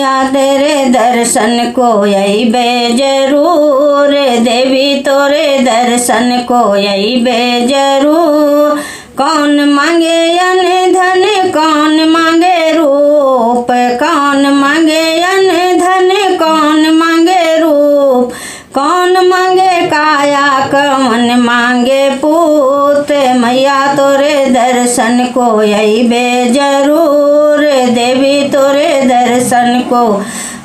मैया तेरे दर्शन को यही बे जरूर, देवी तोरे दर्शन को यही बे जरूर। कौन मांगे अन धन, कौन मांगे रूप, कौन मांगे अन धन, कौन मांगे रूप, कौन मांगे काया, कौन मांगे पूत। मैया तोरे दर्शन को यही बे जरूर, देवी तोरे दर्शन को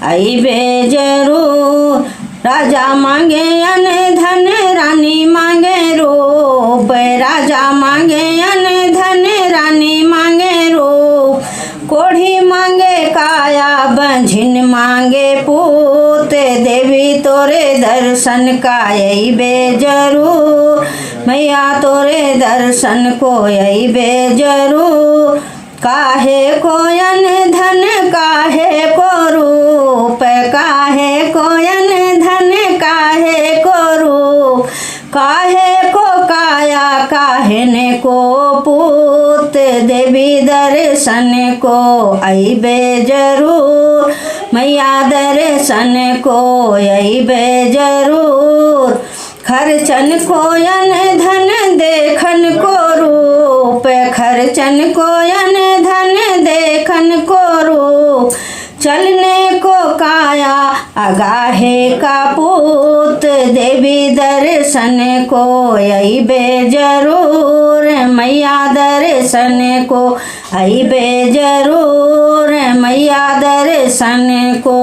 आई बे जरूर। राजा मांगे अन धन, रानी मांगे रूप, राजा मांगे अन धन, रानी मांगे रूप। कोढ़ी मांगे काया, बंझिन मांगे पूत। देवी तोरे दर्शन का यही बे जरूर, मैया तोरे दर्शन को यही बे जरूर। काहे को अन धन, काहे को रूप, काहे को अन धन, काहे को रूप, काहे को काया, काहे ने को पूत। देवी दर्शन को आई बे जरूर, मैया दर्शन को यही बे जरूर। खर्चन को अन धन, देखन को रूप, खर्चन को अन धन, देखन को रूप। चलने को काया, अगाहे का पूत। देवी दर्शन को यही बे जरूर, मैया दर्शन को आई बे जरूर, मैया दर्शन को।